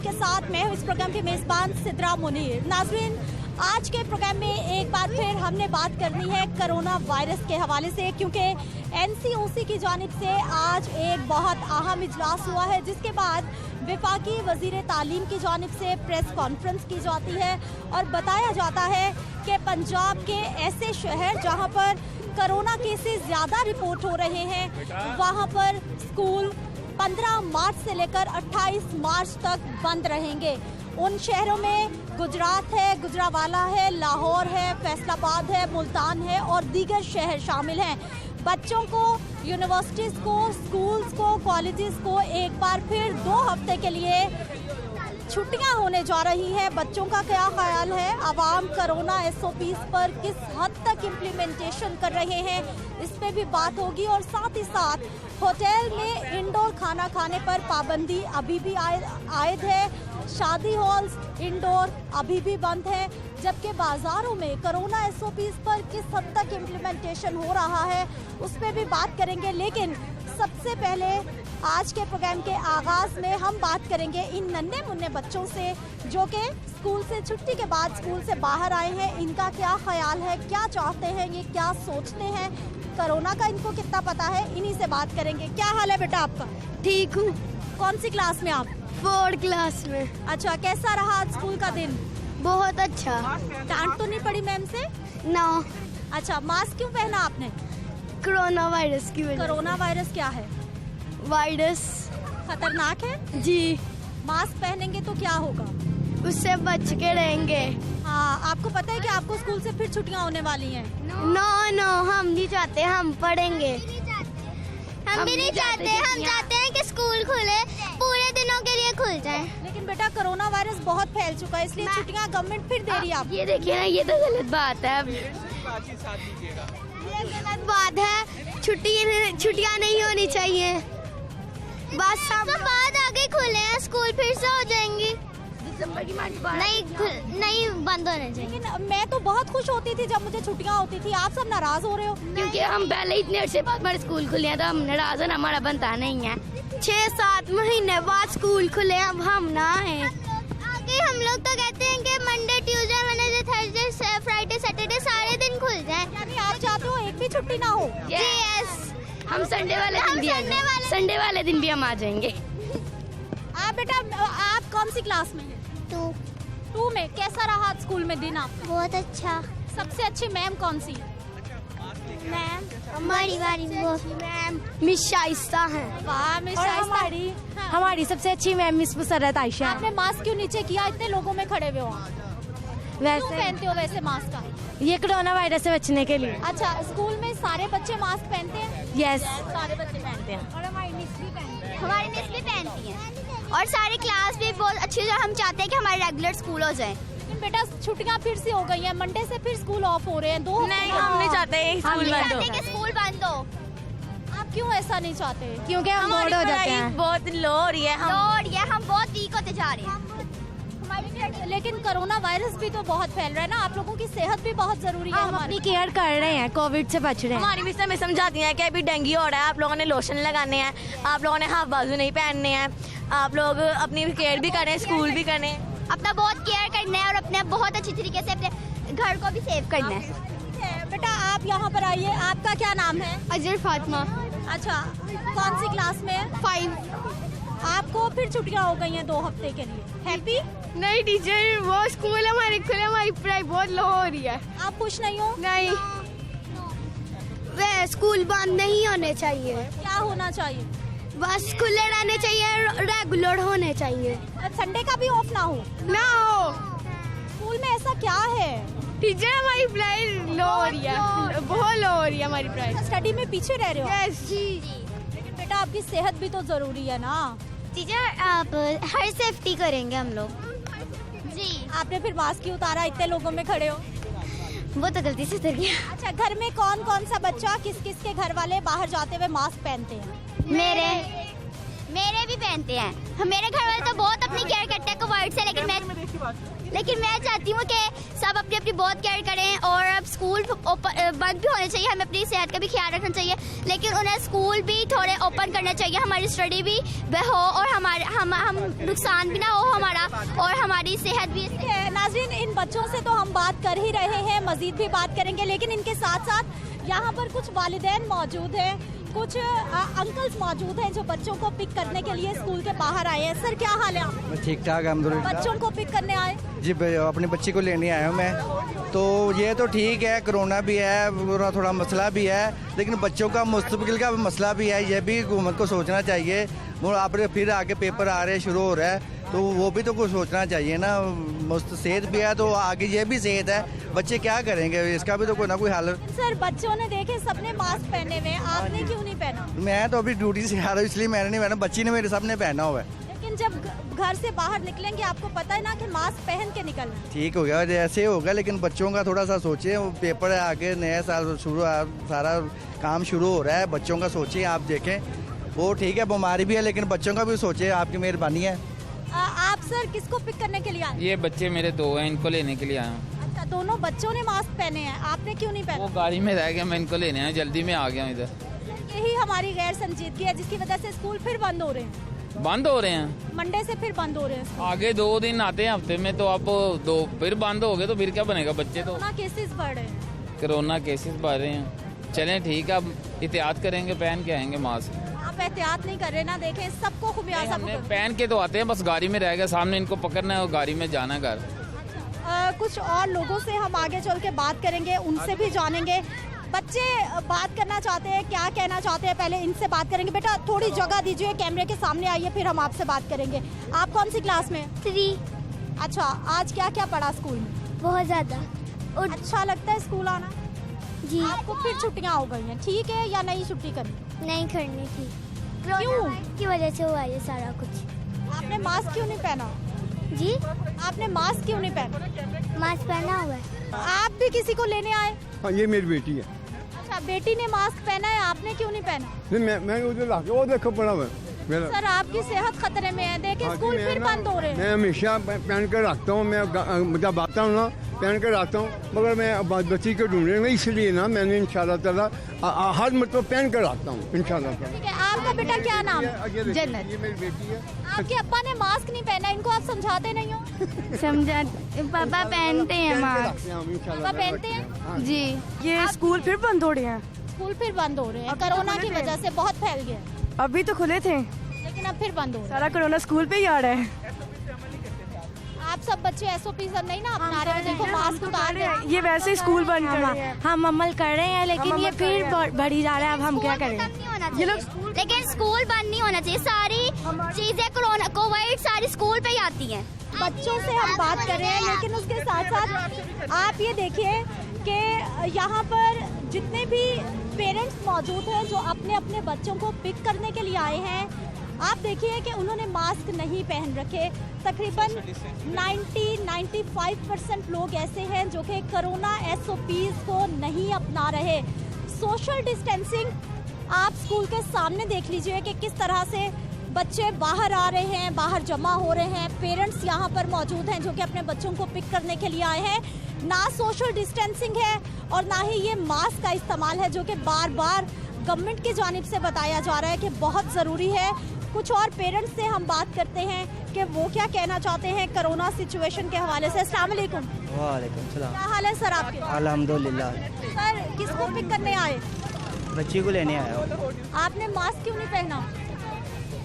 Family के साथ मैं हूँ इस प्रोग्राम की मेजबान सिद्रा मुनीर। नाज़रीन, आज के प्रोग्राम में एक बार फिर हमने बात करनी है कोरोना वायरस के हवाले से, क्योंकि एनसीओसी की जानिब से आज एक बहुत अहम इजलास हुआ है, जिसके बाद वफाकी वज़ीर तालीम की जानिब से प्रेस कॉन्फ्रेंस की जाती है और बताया जाता है कि पंजाब के ऐसे शहर जहां पर कोरोना केसेस ज़्यादा रिपोर्ट हो रहे हैं वहां पर स्कूल 15 मार्च से लेकर 28 मार्च तक बंद रहेंगे। उन शहरों में गुजरात है, गुजरावाला है, लाहौर है, फैसलाबाद है, मुल्तान है और दीगर शहर शामिल हैं। बच्चों को, यूनिवर्सिटीज़ को, स्कूल्स को, कॉलेजेस को एक बार फिर 2 हफ्ते के लिए छुट्टियां होने जा रही हैं। बच्चों का क्या ख्याल है? आवाम कोरोना SOPs पर किस हद तक इम्प्लीमेंटेशन कर रहे हैं, इस पे भी बात होगी। और साथ ही साथ होटल में इंडोर खाना खाने पर पाबंदी अभी भी आयद है। शादी हॉल्स इंडोर अभी भी बंद है, जबकि बाज़ारों में कोरोना SOPs पर किस हद तक इम्प्लीमेंटेशन हो रहा है उस पर भी बात करेंगे। लेकिन सबसे पहले आज के प्रोग्राम के आगाज़ में हम बात करेंगे इन नन्हे मुन्ने बच्चों से जो कि स्कूल से छुट्टी के बाद स्कूल से बाहर आए हैं। इनका क्या ख्याल है, क्या चाहते हैं, ये क्या सोचते हैं, कोरोना का इनको कितना पता है, इन्हीं से बात करेंगे। क्या हाल है बेटा आपका? ठीक हूँ। कौन सी क्लास में आप? 4th क्लास में। अच्छा, कैसा रहा आज स्कूल का दिन? बहुत अच्छा। डांट तो नहीं पड़ी मैम से? ना। अच्छा, मास्क क्यों पहना आपने? कोरोना वायरस की वजह। कोरोना वायरस क्या है? वायरस खतरनाक है जी। मास्क पहनेंगे तो क्या होगा? उससे बच के रहेंगे। हाँ, आपको पता है कि आपको स्कूल से फिर छुट्टियां होने वाली हैं? नो हम नहीं चाहते, हम पढ़ेंगे। हम भी नहीं चाहते, हम चाहते हैं कि स्कूल खुले, पूरे दिनों के लिए खुल जाए। लेकिन बेटा कोरोना वायरस बहुत फैल चुका है, इसलिए छुट्टियां गवर्नमेंट फिर दे रही है आपको। ये देखिए ना, ये तो गलत बात है। ये गलत बात है, छुट्टियां नहीं होनी चाहिए। बस हम तो बाद आगे खुले हैं, स्कूल फिर से हो जाएंगी। दिसंबर की नहीं बंद होने चाहिए। लेकिन मैं तो बहुत खुश होती थी जब मुझे छुट्टियां होती थी, आप सब नाराज हो रहे हो। क्योंकि हम पहले इतने अर्से बाद हमारे स्कूल खुले हैं तो हम नाराज होना हमारा बनता नहीं है। 6-7 महीने बाद स्कूल खुले, अब हम ना हैं। आगे हम लोग तो कहते हैं कि Monday, Tuesday, Wednesday, Thursday, Friday, Saturday सारे दिन खुल जाए। यानी आप चाहते हो एक भी छुट्टी ना हो? यस, हम संडे वाले दिन भी हम आ जाएंगे। आप बेटा, आप कौन सी क्लास में हैं? 2 में। कैसा रहा स्कूल में दिन आपका? बहुत अच्छा। सबसे अच्छी मैम कौन सी? मैम हमारी मैम मिस शाइस्ता है। वाह, मिस शाइस्ता। हमारी सबसे अच्छी मैम मिस मुसर्रत आयशा। आपने मास्क क्यों नीचे किया? इतने लोगों में खड़े हुए हो आप, क्यों वैसे पहनते हो वैसे मास्क का? ये कोरोना वायरस से बचने के लिए। अच्छा, स्कूल में सारे बच्चे मास्क पहनते हैं? यस, सारे बच्चे पहनते हैं। और हमारी मिस भी पहनती है और सारी क्लास भी बहुत अच्छी है। हम चाहते हैं कि हमारे रेगुलर स्कूल हो जाए। लेकिन बेटा छुट्टियां फिर से हो गई हैं, मंडे से फिर स्कूल ऑफ हो रहे हैं। 2 नहीं, हफ्ते हम नहीं चाहते स्कूल बंद हो। कि स्कूल बंद हो। आप क्यों ऐसा नहीं चाहते? क्योंकि हम बोर्ड हो जाते हैं। बहुत लो हो रही है, हम बहुत वीक होते जा रहे हैं। लेकिन कोरोना वायरस भी तो बहुत फैल रहा है ना, आप लोगों की सेहत भी बहुत जरूरी है। हम अपनी केयर कर रहे हैं, कोविड से बच रहे हैं। हमारी मिस हमें समझाती हैं कि अभी डेंगू हो रहा है, आप लोगों ने लोशन लगाने हैं, आप लोगों ने हाफ बाजू नहीं पहनने हैं, आप लोग अपनी केयर भी करें, स्कूल भी करें, अपना बहुत केयर करना है और अपने बहुत अच्छी तरीके से अपने घर को भी सेव करना है। बेटा आप यहाँ पर आइए, आपका क्या नाम है? अजर फातिमा। अच्छा, कौन सी क्लास में? 5। आपको फिर छुट्टियां हो गई हैं 2 हफ्ते के लिए, हैप्पी? नहीं टीचर, वो स्कूल हमारे खुले, हमारी पढ़ाई बहुत लो हो रही है। आप खुश नहीं हो? नहीं, वे स्कूल बंद नहीं होने चाहिए। क्या होना चाहिए? बस खुले रहने चाहिए, रेगुलर होने चाहिए। संडे का भी ऑफ ना हो? ना हो। स्कूल में ऐसा क्या है? टीचर हमारी पढ़ाई लो हो रही है, बहुत लो हो रही है हमारी पढ़ाई। स्टडी में पीछे रह रहे हो? यस जी। लेकिन बेटा आपकी सेहत भी तो जरूरी है ना। टीचर आप हर सेफ्टी करेंगे हम लोग जी। आपने फिर मास्क क्यों उतारा, इतने लोगों में खड़े हो? वो तो गलती से उतर गया। अच्छा, घर में कौन कौन सा बच्चा, किस किस के घर वाले बाहर जाते हुए मास्क पहनते हैं? मेरे भी पहनते हैं। मेरे घर वाले तो बहुत अपनी केयर करते हैं कोविड से, लेकिन लेकिन मैं चाहती हूँ कि सब अपनी अपनी बहुत केयर करें और अब स्कूल बंद भी होने चाहिए, हमें अपनी सेहत का भी ख्याल रखना चाहिए, लेकिन उन्हें स्कूल भी थोड़े ओपन करना चाहिए, हमारी स्टडी भी वह हो और हमारे हम नुकसान भी ना हो हमारा और हमारी सेहत भी। नाज़रीन, इन बच्चों से तो हम बात कर ही रहे हैं, मजीद भी बात करेंगे, लेकिन इनके साथ साथ यहाँ पर कुछ वालिदैन मौजूद हैं, कुछ अंकल्स मौजूद हैं जो बच्चों को पिक करने के लिए स्कूल के बाहर आए हैं। सर, क्या हाल है आप? ठीक ठाक अल्हम्दुलिल्लाह। बच्चों को पिक करने आए? जी, अपनी बच्ची को लेने आया हूँ मैं। तो ये तो ठीक है, कोरोना भी है, थोड़ा मसला भी है, लेकिन बच्चों का मुस्तकबिल का मसला भी है, ये भी हुकूमत को सोचना चाहिए। वो आप फिर आगे पेपर आ रहे शुरू हो रहा है, तो वो भी तो कुछ सोचना चाहिए ना। सेहत भी है तो आगे ये भी सेहत है, बच्चे क्या करेंगे, इसका भी तो कोई ना कोई हल। सर, बच्चों ने देखे सबने मास्क पहने हुए, आपने क्यों नहीं पहना? मैं तो अभी ड्यूटी से आ रहा हूँ, इसलिए मैंने नहीं पहना, बच्ची ने मेरे सामने पहना हुआ है। लेकिन जब घर से बाहर निकलेंगे आपको पता है ना कि मास्क पहन के निकलना। ठीक हो गया, ऐसे होगा, लेकिन बच्चों का थोड़ा सा सोचिए, वो पेपर है आगे, नया साल शुरू, सारा काम शुरू हो रहा है, बच्चों का सोचिए। आप देखें, वो ठीक है, बीमारी भी है, लेकिन बच्चों का भी सोचिए, आपकी मेहरबानी है। आप सर किसको पिक करने के लिए आए? ये बच्चे मेरे दो हैं, इनको लेने के लिए आया हूँ। अच्छा, दोनों बच्चों ने मास्क पहने हैं, आपने क्यों नहीं वो पहना? गाड़ी में रह गया, मैं इनको लेने आया, जल्दी में आ गया हूँ इधर। यही हमारी गैर संजीदगी है जिसकी वजह से स्कूल फिर बंद हो रहे हैं। बंद हो रहे हैं, मंडे से फिर बंद हो रहे हैं स्कूल। आगे 2 दिन आते हैं हफ्ते में, तो अब 2 फिर बंद हो गए तो फिर क्या बनेगा? बच्चे तो कोरोना केसेस बढ़ रहे हैं। कोरोना केसेस बढ़ रहे हैं। चलें ठीक है, अब एहतियात करेंगे, पहन के आएंगे मास्क। आप एहतियात नहीं कर रहे ना, देखें सबको खुमियाजा हमने पहन के तो आते हैं, बस गाड़ी में रह गया, सामने इनको पकड़ना है और गाड़ी में जाना है घर। कुछ और लोगों से हम आगे चल के बात करेंगे, उनसे भी जानेंगे। बच्चे बात करना चाहते हैं, क्या कहना चाहते हैं, पहले इनसे बात करेंगे। बेटा, थोड़ी जगह दीजिए, कैमरे के सामने आइए, फिर हम आपसे बात करेंगे। आप कौन सी क्लास में? 3। अच्छा, आज क्या क्या पढ़ा स्कूल में? बहुत ज्यादा। और अच्छा लगता है स्कूल आना? जी, आपको फिर छुट्टियां हो गई हैं, ठीक है, या नई छुट्टी करनी? नहीं करनी थी, क्यों? की वजह से हुआ ये सारा कुछ। आपने मास्क क्यों नहीं पहना? जी, आपने मास्क क्यों नहीं पहना? मास्क पहना हुआ है। आप भी किसी को लेने आए? हाँ, ये मेरी बेटी है। अच्छा, बेटी ने मास्क पहना है, आपने क्यों नहीं पहना? नहीं, मैं उधर ला के वो देखो पड़ा हुआ है मेरा। सर, आपकी सेहत खतरे में है, देखिए हाँ जी, स्कूल मैं फिर ना- बंद हो रहे हैं। मैं हमेशा पहन कर रखता हूँ, मैं जब आता हूँ ना पहन कर रखता हूँ, मगर मैं बच्ची को ढूंढेंगे, इसलिए ना मैंने इंशाल्लाह ताला हर मतलब पहन कर रखता हूँ इंशाल्लाह ताला। ठीक है, आपका बेटा क्या नाम है? ये देखिए, जन्नत। ये मेरी बेटी है। आपके अब्बा ने मास्क नहीं पहना, इनको आप समझाते नहीं हो? समझा, पापा पहनते हैं पहन के मास्क। रखते हैं हम इंशाल्लाह पापा ताला पहनते हैं? रखते हाँ। जी, ये स्कूल फिर बंद हो रहे हैं। स्कूल फिर बंद हो रहे हैं, कोरोना की वजह से बहुत फैल गया, अभी तो खुले थे, लेकिन अब फिर बंद हो रहे सारा कोरोना स्कूल पे ही आ रहा है। हैं। आप सब बच्चे SOP सब नहीं ना अपना रहे हैं, देखो मास्क उतार रहे हैं। ये वैसे ही स्कूल बंद कर रहे हैं। हम अमल कर रहे हैं, लेकिन ये फिर बढ़ी जा रहा है। अब हम क्या करें? खत्म नहीं होना चाहिए, लेकिन स्कूल बंद नहीं होना चाहिए। सारी चीजें कोरोना कोविड सारी स्कूल पे ही आती हैं। बच्चों से हम बात कर रहे हैं, लेकिन उसके साथ साथ आप ये देखिए कि यहाँ पर जितने भी पेरेंट्स मौजूद हैं जो अपने अपने बच्चों को पिक करने के लिए आए हैं, आप देखिए कि उन्होंने मास्क नहीं पहन रखे। तकरीबन 90-95% लोग ऐसे हैं जो कि कोरोना SOPs को नहीं अपना रहे। सोशल डिस्टेंसिंग आप स्कूल के सामने देख लीजिए कि किस तरह से बच्चे बाहर आ रहे हैं, बाहर जमा हो रहे हैं। पेरेंट्स यहाँ पर मौजूद हैं जो कि अपने बच्चों को पिक करने के लिए आए हैं। ना सोशल डिस्टेंसिंग है और ना ही ये मास्क का इस्तेमाल है, जो कि बार बार गवर्नमेंट की जानिब से बताया जा रहा है कि बहुत ज़रूरी है। कुछ और पेरेंट्स से हम बात करते हैं कि वो क्या कहना चाहते हैं कोरोना सिचुएशन के हवाले से। अस्सलाम वालेकुम। वालेकुम सलाम। क्या हाल है सर आपके? अल्हम्दुलिल्लाह। सर, किसको पिक करने आए? बच्ची को लेने आया हूँ। आपने मास्क क्यों नहीं पहना?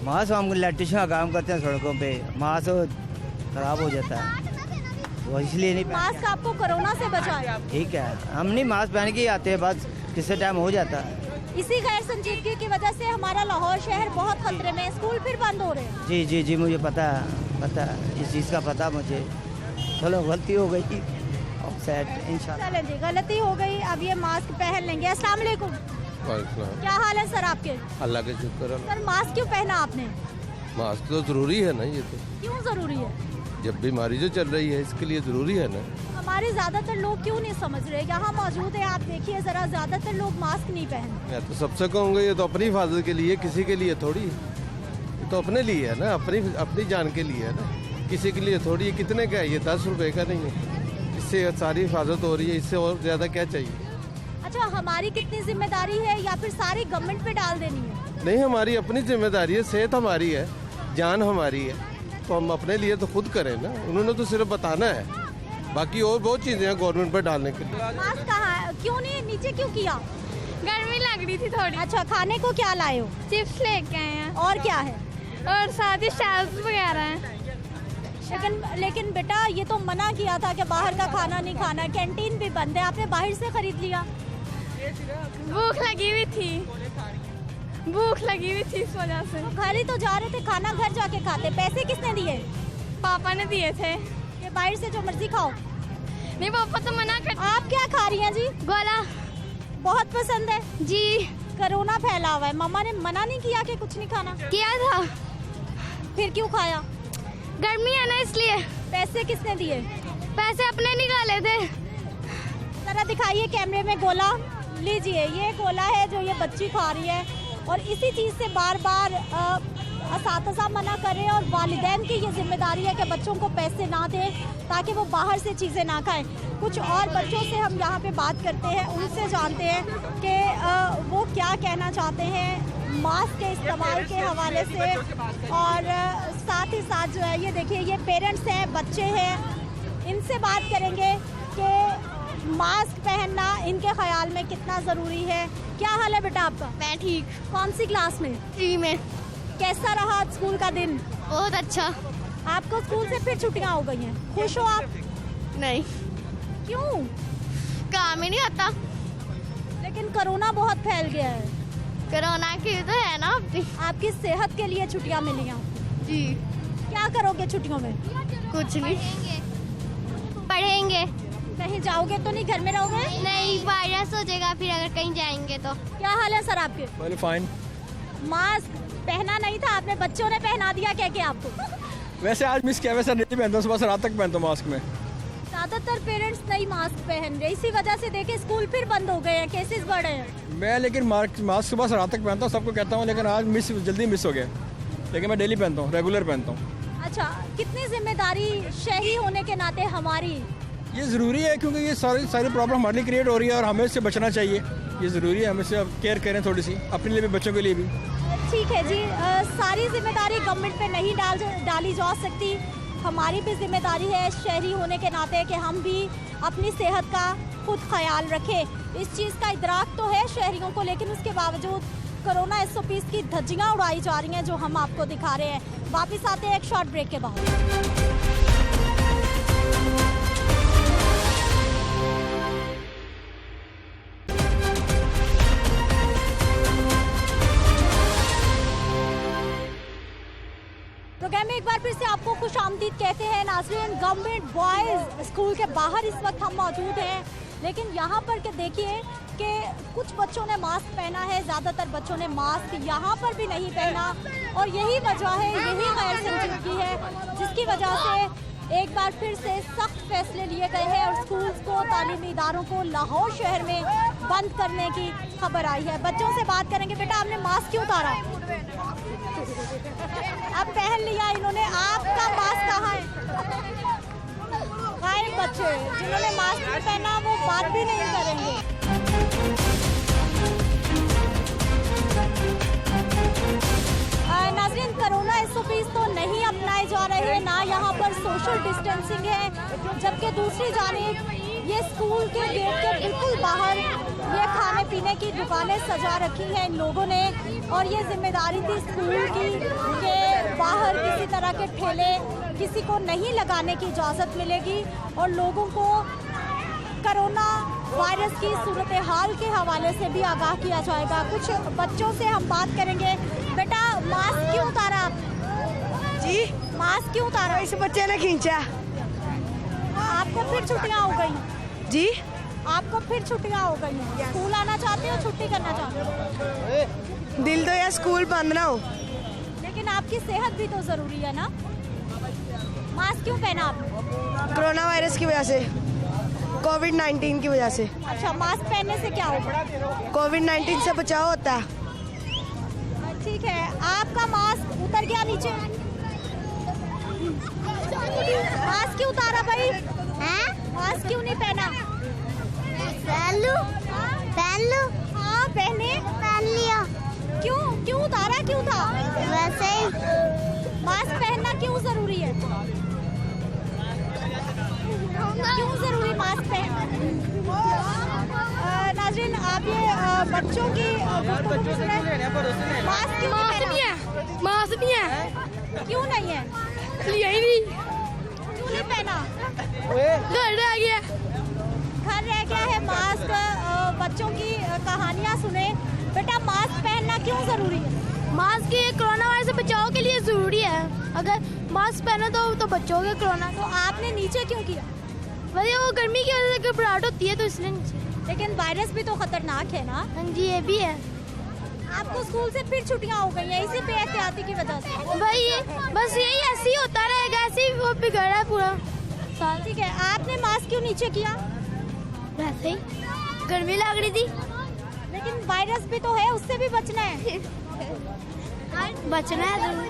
मास्क हम इलेक्ट्रिशियन का काम करते हैं सड़कों पे, मास्क खराब हो जाता है, वो इसलिए नहीं पहनते। मास्क आपको कोरोना से बचाए। ठीक है, हम नहीं मास्क पहन के ही आते हैं, बस किसी टाइम हो जाता है। इसी गैर संजीदगी की वजह से हमारा लाहौर शहर बहुत खतरे में है, स्कूल फिर बंद हो रहे हैं। जी जी जी, मुझे पता है इस चीज़ का पता मुझे। चलो, गलती हो गई, ऑफसेट इंशाल्लाह। चलें जी, गलती हो गई, अब ये मास्क पहन लेंगे। अस्सलाम वालेकुम। क्या हाल है सर आपके? अल्लाह के शुक्र है। सर, मास्क क्यों पहना आपने? मास्क तो ज़रूरी है ना, ये तो क्यों ज़रूरी है? जब बीमारी जो चल रही है इसके लिए ज़रूरी है ना। हमारे ज़्यादातर लोग क्यों नहीं समझ रहे? यहाँ मौजूद है, आप देखिए ज़रा, ज़्यादातर लोग मास्क नहीं पहनते। मैं तो सबसे कहूँगा ये तो अपनी हिफाजत के लिए, किसी के लिए थोड़ी, ये तो अपने लिए है ना, अपनी जान के लिए है ना। किसी के लिए थोड़ी है, कितने का है ये, 10 रुपए का नहीं है। इससे सारी हिफाजत हो रही है, इससे और ज़्यादा क्या चाहिए। अच्छा, हमारी कितनी जिम्मेदारी है या फिर सारी गवर्नमेंट पे डाल देनी है? नहीं, हमारी अपनी जिम्मेदारी है, सेहत हमारी है, जान हमारी है, तो हम अपने लिए तो खुद करें ना। उन्होंने तो सिर्फ बताना है, बाकी और बहुत चीज़ें हैं गवर्नमेंट पर डालने के लिए। मास्क कहाँ है? क्यों नहीं नीचे क्यों किया? गर्मी लग रही थी थोड़ी। अच्छा, खाने को क्या लाए हो? चिप्स लेके आए हैं और क्या है? और साथ ही शैम्पू वगैरह हैं। लेकिन बेटा, ये तो मना किया था कि बाहर का खाना नहीं खाना, कैंटीन भी बंद है, आपने बाहर से खरीद लिया। भूख लगी हुई थी इस वजह से। तो घर ही तो जा रहे थे, खाना घर जाके खाते। पैसे किसने दिए? पापा ने दिए थे। कि बाहर से जो मर्जी खाओ? नहीं, पापा तो मना कर। आप क्या खा रही हैं जी? गोला बहुत पसंद है जी। कोरोना फैला हुआ है, मम्मा ने मना नहीं किया कि कुछ नहीं खाना? किया था। फिर क्यों खाया? गर्मी है ना इसलिए। पैसे किसने दिए? पैसे अपने निकाले थे। जरा दिखाइए कैमरे में गोला। लीजिए, ये गोला है जो ये बच्ची खा रही है, और इसी चीज़ से बार बार असातिज़ा मना करें, और वालिदैन की ये जिम्मेदारी है कि बच्चों को पैसे ना दें ताकि वो बाहर से चीज़ें ना खाएं। कुछ और बच्चों से हम यहाँ पे बात करते हैं, उनसे जानते हैं कि वो क्या कहना चाहते हैं मास्क के इस्तेमाल के हवाले से। और साथ ही साथ जो है, ये देखिए, ये पेरेंट्स हैं, बच्चे हैं, इनसे बात करेंगे कि मास्क पहनना इनके ख्याल में कितना ज़रूरी है। क्या हाल है बेटा आपका? मैं ठीक। कौन सी क्लास में? 3 में। कैसा रहा स्कूल का दिन? बहुत अच्छा। आपको स्कूल से फिर छुट्टियां हो गई हैं, खुश हो आप? नहीं, क्यों? काम ही नहीं होता। लेकिन कोरोना बहुत फैल गया है। कोरोना की तो है ना अपनी। आपकी सेहत के लिए छुट्टियां मिली हैं जी। क्या करोगे छुट्टियों में? कुछ नहीं, पढ़ेंगे। कहीं जाओगे तो नहीं, घर में रहोगे? नहीं, वायरस हो जाएगा फिर अगर कहीं जाएंगे तो। क्या हाल है सर आपके? Well fine. मास्क पहना नहीं था आपने, बच्चों ने पहना दिया क्या क्या आपको? वैसे आज मिस किया, वैसे नहीं पहनता हूँ, सुबह से रात तक पहनता हूँ मास्क में। ज्यादातर पेरेंट्स नहीं मास्क पहन रहे, इसी वजह से देखे स्कूल फिर बंद हो गए हैं, केसेस बढ़ रहे हैं। मैं लेकिन मास्क सुबह से रात तक पहनता हूँ, सबको कहता हूँ, लेकिन आज जल्दी मिस हो गया, लेकिन मैं डेली पहनता हूँ, रेगुलर पहनता हूँ। अच्छा, कितनी जिम्मेदारी शहरी होने के नाते हमारी? ये ज़रूरी है क्योंकि ये सारी प्रॉब्लम हमारे लिए क्रिएट हो रही है और हमें इससे बचना चाहिए। ये ज़रूरी है, हमें इससे केयर करें थोड़ी सी, अपने लिए भी, बच्चों के लिए भी। ठीक है जी, सारी जिम्मेदारी गवर्नमेंट पे नहीं डाली जा सकती। हमारी भी जिम्मेदारी है शहरी होने के नाते कि हम भी अपनी सेहत का खुद ख्याल रखें। इस चीज़ का इदराक तो है शहरियों को, लेकिन उसके बावजूद कोरोना SOPs की धज्जियाँ उड़ाई जा रही हैं जो हम आपको दिखा रहे हैं। वापस आते हैं एक शॉर्ट ब्रेक के बाद। प्रोग्राम में एक बार फिर से आपको खुश आमदीद कहते हैं नाज़रीन। गवर्नमेंट बॉयज़ स्कूल के बाहर इस वक्त हम मौजूद हैं, लेकिन यहाँ पर के देखिए कि कुछ बच्चों ने मास्क पहना है, ज़्यादातर बच्चों ने मास्क यहाँ पर भी नहीं पहना, और यही वजह है, यही गैर संजीदगी है जिसकी वजह से एक बार फिर से सख्त फैसले लिए गए हैं और स्कूल्स को, तालीमी इदारों को लाहौर शहर में बंद करने की खबर आई है। बच्चों से बात करेंगे, बेटा आपने मास्क क्यों उतारा? अब पहन लिया इन्होंने, आपका मास्क कहाँ है? गायब बच्चे जिन्होंने मास्क नहीं पहना वो बात भी नहीं करेंगे। नाज़रीन, कोरोना SOPs तो नहीं अपनाए जा रहे हैं, ना यहाँ पर सोशल डिस्टेंसिंग है, जबकि दूसरी जानिब ये स्कूल के गेट के बिल्कुल बाहर ये खाने पीने की दुकानें सजा रखी हैं इन लोगों ने, और ये जिम्मेदारी थी स्कूल की कि बाहर किसी तरह के ठेले किसी को नहीं लगाने की इजाज़त मिलेगी और लोगों को कोरोना वायरस की सूरत हाल के हवाले से भी आगाह किया जाएगा। कुछ बच्चों से हम बात करेंगे। बेटा मास्क क्यों उतारा आप? जी, मास्क क्यों उतारा? इस बच्चे ने खींचा। आपको फिर छुट्टियां हो गई? जी, आपको फिर छुट्टियां हो गई हैं? स्कूल आना चाहते हो, छुट्टी करना चाहते हो? दिल तो या स्कूल बंद ना हो, लेकिन आपकी सेहत भी तो ज़रूरी है ना। मास्क क्यों पहना आपने? कोरोना वायरस की वजह से, कोविड-19 की वजह से। अच्छा, मास्क पहनने से क्या होगा? कोविड-19 से बचाव होता है। ठीक है, आपका मास्क उतर गया नीचे। मास्क क्यों उतारा भाई? मास्क क्यों नहीं पहना? पहन लो। हाँ पहने। पहन लिया। क्यों उतारा क्यों था? वैसे ही। मास्क पहनना क्यों जरूरी है? क्यों जरूरी मास्क पहनना? नाज़रीन आप ये बच्चों की मास्क क्यों नहीं है? मास्क नहीं है। क्यों नहीं है? लिया ही नहीं। क्यों नहीं पहना? घर रह गया। घर रह गया है मास्क। बच्चों की कहानियाँ सुने। बेटा मास्क पहनना क्यों जरूरी है? मास्क ये कोरोना वायरस से बचाव के लिए जरूरी है। अगर मास्क पहनो तो बचोगे कोरोना। तो आपने नीचे क्यों किया? वही वो गर्मी की वजह से घबराहट होती है तो इसलिए नीचे। लेकिन वायरस भी तो खतरनाक है ना। हाँ जी ये भी है। आपको स्कूल से फिर छुट्टियां हो गई हैं इसी बेहतियाती की वजह से। भाई ये बस यही ऐसे ही होता रहेगा, ऐसे ही वो बिगड़ा है पूरा साल। ठीक है आपने मास्क क्यों नीचे किया? वैसे ही गर्मी लग रही थी। लेकिन वायरस भी तो है उससे भी बचना है। बचना है जरूर।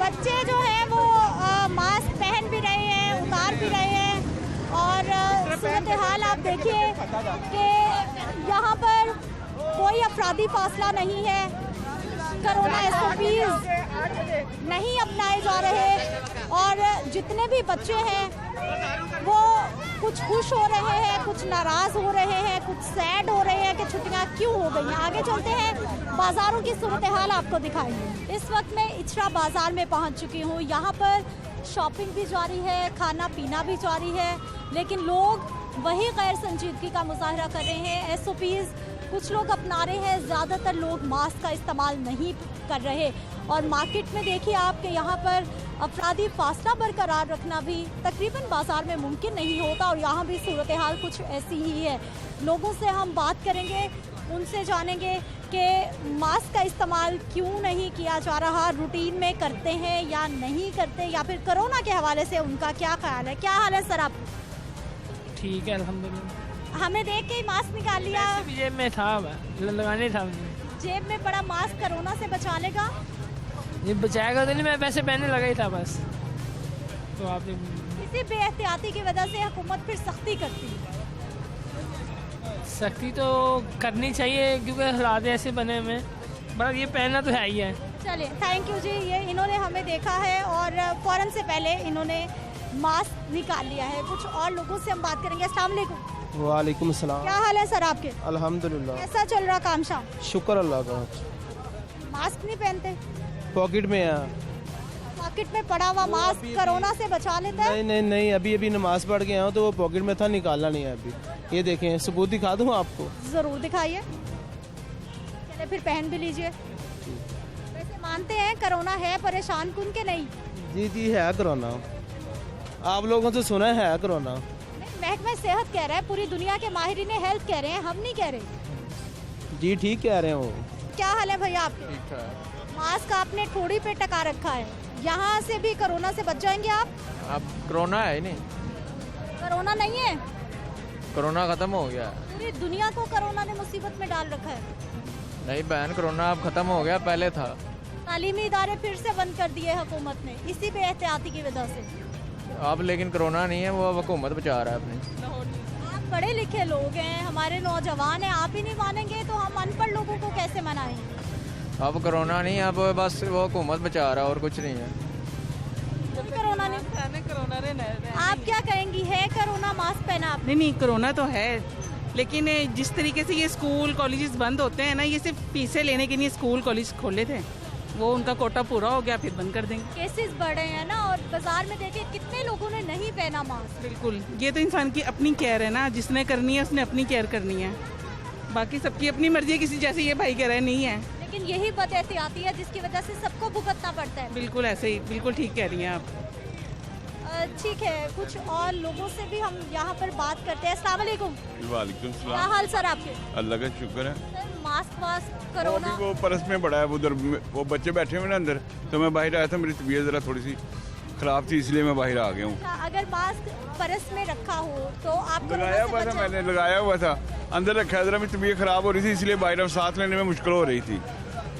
बच्चे जो है वो मास्क पहन भी रहे हैं, उतार भी रहे हैं और सूरत हाल आप देखिए कि यहाँ पर कोई अफराधी फासला नहीं है। कोरोना SOPs नहीं अपनाए जा रहे और जितने भी बच्चे हैं वो कुछ खुश हो रहे हैं, कुछ नाराज हो रहे हैं, कुछ सैड हो रहे हैं कि छुट्टियां क्यों हो गई हैं। आगे चलते हैं बाज़ारों की सूरत हाल आपको दिखाएंगे। इस वक्त मैं इचरा बाज़ार में पहुंच चुकी हूं। यहाँ पर शॉपिंग भी जारी है, खाना पीना भी जारी है, लेकिन लोग वही गैर संजीदगी का मुजाहरा कर रहे हैं। SOPs कुछ लोग अपना रहे हैं, ज़्यादातर लोग मास्क का इस्तेमाल नहीं कर रहे। और मार्केट में देखिए आपके यहाँ पर अफराधी फासला बरकरार रखना भी तकरीबन बाज़ार में मुमकिन नहीं होता और यहाँ भी सूरत हाल कुछ ऐसी ही है। लोगों से हम बात करेंगे, उनसे जानेंगे कि मास्क का इस्तेमाल क्यों नहीं किया जा रहा, रूटीन में करते हैं या नहीं करते, या फिर कोरोना के हवाले से उनका क्या ख्याल है। क्या हाल है सर आप? ठीक है अल्हम्दुलिल्लाह। हमें देख के ही मास्क निकाल लिया। जेब में था, लगाने था मुझे। जेब में पड़ा मास्क कोरोना से बचा लेगा? ये बचाएगा तो नहीं, मैं वैसे पहनने लगा ही था बस। तो आप इसी बेहतियाती की वजह से हुकूमत फिर सख्ती करती है। सख्ती तो करनी चाहिए क्योंकि हालात ऐसे बने हुए हैं, बस ये पहनना तो है ही है। चलिए थैंक यू जी। ये इन्होंने हमें देखा है और फ़ौरन से पहले इन्होंने मास्क निकाल लिया है। कुछ और लोगों से हम बात करेंगे। अस्सलाम वालेकुम। वालेकुम सलाम। क्या हाल है सर आपके? अल्हम्दुलिल्लाह। कैसा चल रहा काम शाम? शुक्र अल्लाह का। मास्क नहीं पहनते? पॉकेट में है। पॉकेट में पड़ा हुआ मास्क कोरोना से बचा लेता है? नहीं अभी नमाज पढ़ के आया हूँ तो वो पॉकेट में था, निकालना नहीं है अभी। ये देखें, सबूत दिखा दूँ आपको? जरूर दिखाइए। चले फिर पहन भी लीजिए। वैसे मानते हैं कोरोना है परेशान कुन के नहीं? जी है कोरोना। आप लोगों से सुना है कोरोना। महकमा सेहत कह रहा है, पूरी दुनिया के माहिरीन हेल्थ कह रहे हैं, हम नहीं कह रहे। जी ठीक कह रहे हो। क्या हाल है भैया आपके? मास्क आपने ठोड़ी पे टका रखा है, यहाँ से भी कोरोना से बच जाएंगे आप? अब कोरोना है नहीं। कोरोना नहीं है? कोरोना खत्म हो गया। पूरी दुनिया को कोरोना ने मुसीबत में डाल रखा है। नहीं बहन, कोरोना अब खत्म हो गया, पहले था। तालीमी इदारे फिर से बंद कर दिए हुकूमत ने इसी बेहतियाती की वजह से। अब लेकिन कोरोना नहीं है, वो अब हुकूमत बचा रहा है अपनी। आप पढ़े लिखे लोग हैं, हमारे नौजवान हैं, आप ही नहीं मानेंगे तो हम अनपढ़ लोगों को कैसे मनाएंगे? अब कोरोना नहीं, अब बस वो हुकूमत बचा रहा है और कुछ नहीं है। कोरोना नहीं। आप क्या कहेंगी, है कोरोना? मास्क पहना आपने? नहीं कोरोना तो है, लेकिन जिस तरीके से ये स्कूल कॉलेजेस बंद होते हैं ना, ये सिर्फ फीसें लेने के लिए स्कूल कॉलेज खोले थे, वो उनका कोटा पूरा हो गया, फिर बंद कर देंगे। केसेस बढ़ रहे हैं ना, और बाजार में देखिए कितने लोगों ने नहीं पहना मास्क। बिल्कुल, ये तो इंसान की अपनी केयर है ना, जिसने करनी है उसने अपनी केयर करनी है, बाकी सबकी अपनी मर्जी है। किसी जैसे ये भाई कह रहे हैं नहीं है, लेकिन यही बदएहतियाती है जिसकी वजह से सबको भुगतना पड़ता है। बिल्कुल ऐसे ही, बिल्कुल ठीक कह रही हैं आप। ठीक है, कुछ और लोगों से भी हम यहाँ पर बात करते हैं। अस्सलाम वालेकुम। वालेकुम सलाम। क्या हाल सर आपके? अल्लाह का शुक्र है। सर मास्क कोरोना वो परस में पड़ा है, उधर वो बच्चे बैठे हुए ना अंदर, तो मैं बाहर आया था, मेरी तबीयत ज़रा थोड़ी सी ख़राब थी, इसलिए मैं बाहर आ गया हूँ। अगर मास्क परस में रखा हो तो आप लगाया हुआ था, मैंने लगाया हुआ था, अंदर रखा है, ज़रा मेरी तबीयत ख़राब हो रही थी, इसलिए बाहर साथ लेने में मुश्किल हो रही थी,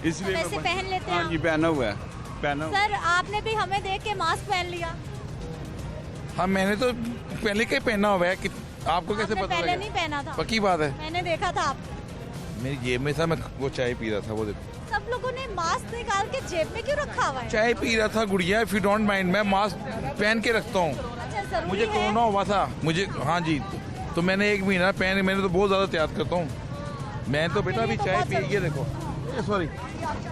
इसलिए वैसे पहन लेते हैं। हाँ जी पहना हुआ है, पहना। सर आपने भी हमें देख के मास्क पहन लिया? हाँ मैंने तो पहले का ही पहना हुआ है कि आपको कैसे आपने पता पहले लगा? नहीं पहना था। पक्की बात है, मैंने देखा था आप। मेरी जेब में था, मैं वो चाय पी रहा था, वो देखो सब लोगों ने मास्क निकाल के जेब में क्यों रखा हुआ है? चाय पी रहा था गुड़िया। इफ यू डोंट माइंड, मैं मास्क पहन के रखता हूँ। अच्छा, जरूरी मुझे है? कोरोना हुआ था मुझे, हाँ जी, तो मैंने 1 महीना पहन, मैंने तो बहुत ज्यादा त्याग करता हूँ। मैं तो बेटा अभी चाय पी, ये देखो, सॉरी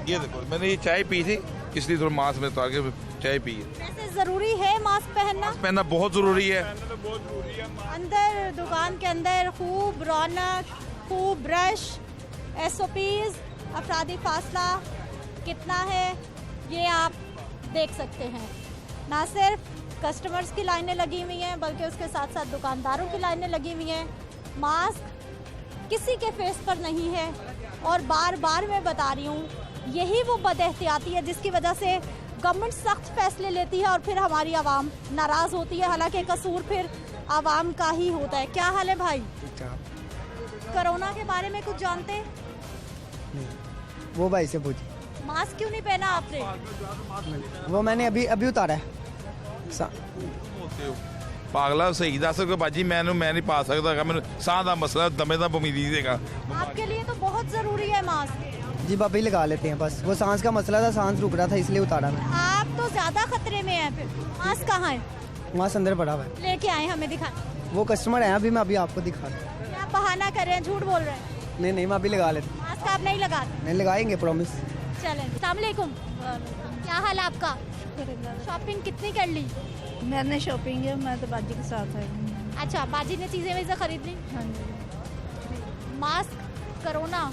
ये देखो, मैंने ये चाय पी थी इसलिए थोड़ा मास्क में तो आगे चाय पी है। वैसे जरूरी है मास्क पहनना? पहनना बहुत जरूरी है। अंदर दुकान के अंदर खूब रौनक, खूब ब्रश, SOPs, अफरादी फासला कितना है ये आप देख सकते हैं। ना सिर्फ कस्टमर्स की लाइनें लगी हुई हैं बल्कि उसके साथ साथ दुकानदारों की लाइनें लगी हुई हैं। मास्क किसी के फेस पर नहीं है और बार बार मैं बता रही हूँ, यही वो बदएहतियाती है जिसकी वजह से गवर्नमेंट सख्त फैसले लेती है और फिर हमारी आवाम नाराज़ होती है। हालांकि कसूर फिर आवाम का ही होता है। क्या हाल है भाई? कोरोना के बारे में कुछ जानते हैं? वो भाई से पूछिए। मास्क क्यों नहीं पहना आपने? वो मैंने अभी उतारा है। पागला सही दस बाजी मैं नहीं पा सकता, मैं साह का मसला दमे का उम्मीद देगा। आपके लिए तो बहुत जरूरी है मास्क। जी बाबा ही लगा लेते हैं, बस वो सांस का मसला था, सांस रुक रहा था इसलिए उतारा मैं। आप तो ज्यादा खतरे में हैं। फिर मास्क कहाँ है? मास्क अंदर पड़ा हुआ है। लेके आए हमें दिखा। वो कस्टमर है अभी, मैं अभी आपको दिखा रहा हूँ। आप बहाना कर रहे हैं, झूठ बोल रहे हैं। नहीं मैं अभी लगा लेता हूँ। मास्क आप नहीं लगाते? नहीं लगाएंगे, प्रॉमिस। चलें। अस्सलाम वालेकुम। क्या हाल है आपका? शॉपिंग कितनी कर ली? मैंने शॉपिंग है, मैं तो बाजी के साथ आई हूँ। अच्छा, बाजी ने चीजें वैसे खरीद ली? हाँ जी। मास्क कोरोना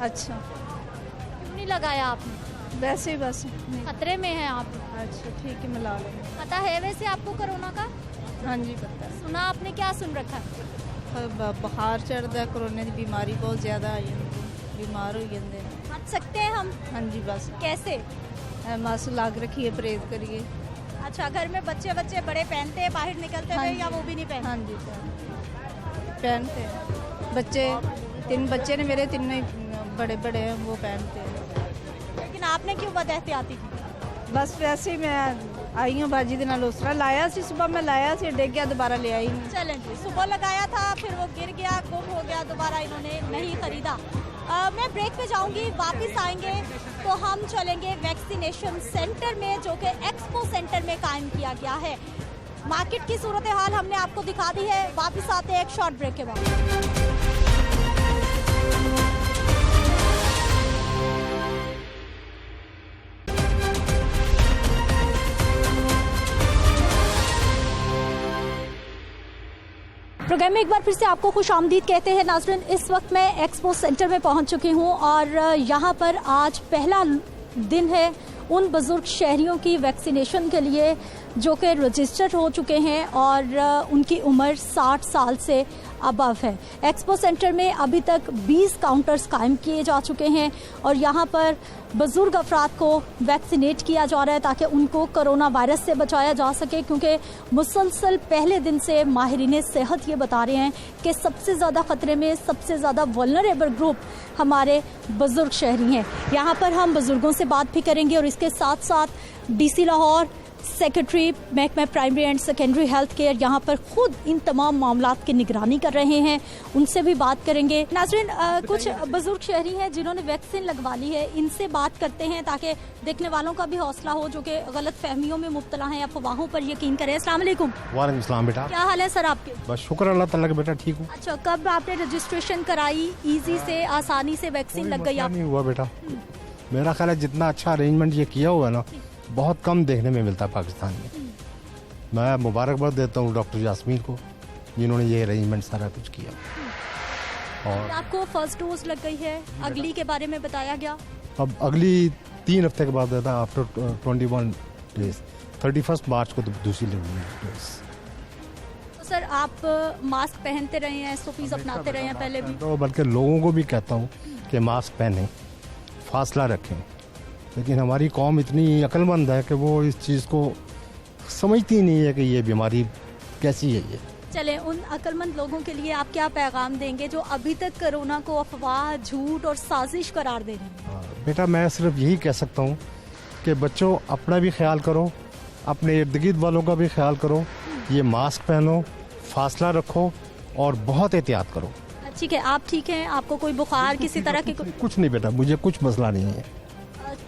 अच्छा क्यों नहीं लगाया आपने? वैसे ही बस खतरे में हैं आप। अच्छा ठीक है, मैं ला लूँगी। पता है वैसे आपको कोरोना का? हाँ जी पता है। सुना आपने? क्या सुन रखा है? बुखार चढ़ता है, कोरोना की बीमारी बहुत ज़्यादा आई है, बीमार हो गए। बच सकते हैं हम? हाँ जी बस। कैसे? मास्क लाग रखिए, परहेज करिए। अच्छा, घर में बच्चे बड़े पहनते हैं बाहर निकलते हुए या वो भी नहीं पहनते? हाँ जी पहनते हैं। बच्चे 3 बच्चे ने मेरे, 3 बड़े हैं, वो पहनते हैं। लेकिन आपने क्यों बदएहतियाती की? बस वैसे ही मैं आई हूँ बाजी दिन दूसरा लाया सी, सुबह मैं लाया सी, डेग गया, दोबारा ले आई नहीं। चलें जी, सुबह लगाया था फिर वो गिर गया, गुम हो गया, दोबारा इन्होंने नहीं खरीदा। मैं ब्रेक पे जाऊंगी, वापस आएंगे तो हम चलेंगे वैक्सीनेशन सेंटर में जो कि एक्सपो सेंटर में कायम किया गया है। मार्केट की सूरत हाल हमने आपको दिखा दी है। वापस आते हैं एक शॉर्ट ब्रेक के बाद। प्रोग्राम में एक बार फिर से आपको खुश आमदीद कहते हैं नाज़रीन। इस वक्त मैं एक्सपो सेंटर में पहुंच चुकी हूं और यहां पर आज पहला दिन है उन बुजुर्ग शहरियों की वैक्सीनेशन के लिए जो कि रजिस्टर्ड हो चुके हैं और उनकी उम्र 60 साल से अबव है। एक्सपो सेंटर में अभी तक 20 काउंटर्स कायम किए जा चुके हैं और यहाँ पर बुजुर्ग अफराद को वैक्सीनेट किया जा रहा है ताकि उनको कोरोना वायरस से बचाया जा सके, क्योंकि मुसलसल पहले दिन से माहिरीन सेहत ये बता रहे हैं कि सबसे ज़्यादा ख़तरे में, सबसे ज़्यादा वल्नरेबल ग्रुप हमारे बुजुर्ग शहरी हैं। यहाँ पर हम बुजुर्गों से बात भी करेंगे और इसके साथ साथ DC लाहौर सेक्रेटरी महकमा primary and secondary health care यहाँ पर खुद इन तमाम मामलात की निगरानी कर रहे हैं, उनसे भी बात करेंगे। नाज़रीन, कुछ बुजुर्ग शहरी हैं जिन्होंने वैक्सीन लगवा ली है, इनसे बात करते हैं ताकि देखने वालों का भी हौसला हो जो कि गलत फहमियों में मुब्तला हैं, अफवाहों पर यकीन करें। अस्सलाम वालेकुम। वालेकुम सलाम बेटा। क्या हाल है सर आपके? बस शुक्र अल्लाह ताला का बेटा, ठीक हूँ। अच्छा, कब आपने रजिस्ट्रेशन कराई? इजी से, आसानी से वैक्सीन लग गई? नहीं हुआ बेटा, मेरा ख्याल है जितना अच्छा अरेंजमेंट ये किया हुआ है ना, बहुत कम देखने में मिलता है पाकिस्तान में। मैं मुबारकबाद देता हूँ डॉक्टर यास्मीन को जिन्होंने ये अरेंजमेंट सारा कुछ किया। और आपको फर्स्ट डोज लग गई है, अगली के बारे में बताया गया? अब अगली 3 हफ्ते के बाद देता आफ्टर 21 डेज, 31 मार्च को दूसरी लगनी है। तो सर आप मास्क पहनते रहे हैं, SOPs अपनाते रहे हैं पहले भी? तो बल्कि लोगों को भी कहता हूँ कि मास्क पहनें, फासला रखें, लेकिन हमारी कौम इतनी अक्लमंद है कि वो इस चीज़ को समझती नहीं है कि ये बीमारी कैसी है। ये चले, उन अक्लमंद लोगों के लिए आप क्या पैगाम देंगे जो अभी तक कोरोना को अफवाह, झूठ और साजिश करार दे रहे हैं? बेटा मैं सिर्फ यही कह सकता हूँ कि बच्चों अपना भी ख्याल करो अपने इर्द गिर्द वालों का भी ख्याल करो, ये मास्क पहनो, फासला रखो और बहुत एहतियात करो। ठीक है, आप ठीक हैं? आपको कोई बुखार किसी तरह की? कुछ नहीं बेटा, मुझे कुछ मसला नहीं है।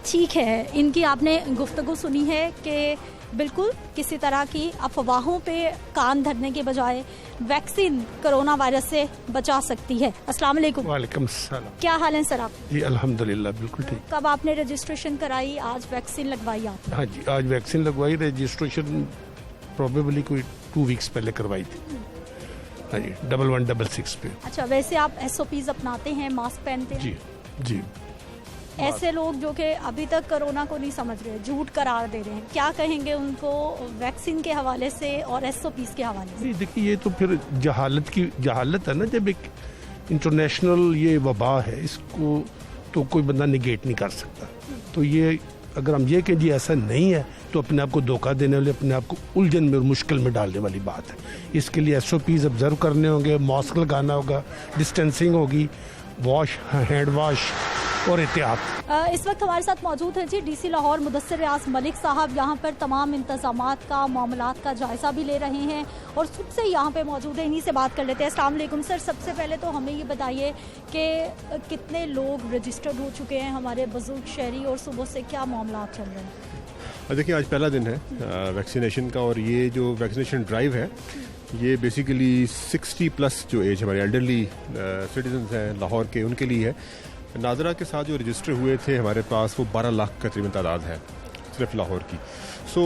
ठीक है, इनकी आपने गुफ्तगू सुनी है कि बिल्कुल किसी तरह की अफवाहों पे कान धरने के बजाय वैक्सीन कोरोना वायरस से बचा सकती है। अस्सलाम वालेकुम। वालेकुम सलाम। क्या हाल है सर आप? जी अल्हम्दुलिल्लाह बिल्कुल ठीक। कब आपने रजिस्ट्रेशन कराई, आज वैक्सीन लगवाई आपने? हाँ जी, आज वैक्सीन लगवाई। रजिस्ट्रेशन प्रोबेबली कोई 2 वीक्स पहले करवाई थी। हाँ जी, 1166 पे। अच्छा, वैसे आप SOPs अपनाते हैं, मास्क पहनते हैं? जी जी। ऐसे लोग जो कि अभी तक कोरोना को नहीं समझ रहे, झूठ करार दे रहे हैं, क्या कहेंगे उनको वैक्सीन के हवाले से और SOPs के हवाले से? देखिए, ये तो फिर जहालत है ना। जब एक इंटरनेशनल ये वबा है, इसको तो कोई बंदा निगेट नहीं कर सकता। तो ये अगर हम ये कहें जी ऐसा नहीं है, तो अपने आप को धोखा देने वाले, अपने आप को उलझन में और मुश्किल में डालने वाली बात है। इसके लिए SOPs ऑब्जर्व करने होंगे, मास्क लगाना होगा, डिस्टेंसिंग होगी, हैंड वॉश और एहतियात। इस वक्त हमारे साथ मौजूद है जी DC लाहौर मुदस्सिर रियाज मलिक साहब। यहाँ पर तमाम इंतजामात का, मामलात का जायजा भी ले रहे हैं और सुबह से यहाँ पे मौजूद है। इन्हीं से बात कर लेते हैं। अस्सलाम वालेकुम सर, सबसे पहले तो हमें ये बताइए कि कितने लोग रजिस्टर्ड हो चुके हैं हमारे बुजुर्ग शहरी और सुबह से क्या मामलात चल रहे हैं? देखिए, आज पहला दिन है वैक्सीनेशन का और ये जो वैक्सीनेशन ड्राइव है ये बेसिकली 60+ जो एज हमारे एल्डरली सिटीजन हैं लाहौर के, उनके लिए है। नादरा के साथ जो रजिस्टर हुए थे हमारे पास, वो 12 लाख का तकरीबन तादाद है सिर्फ लाहौर की। सो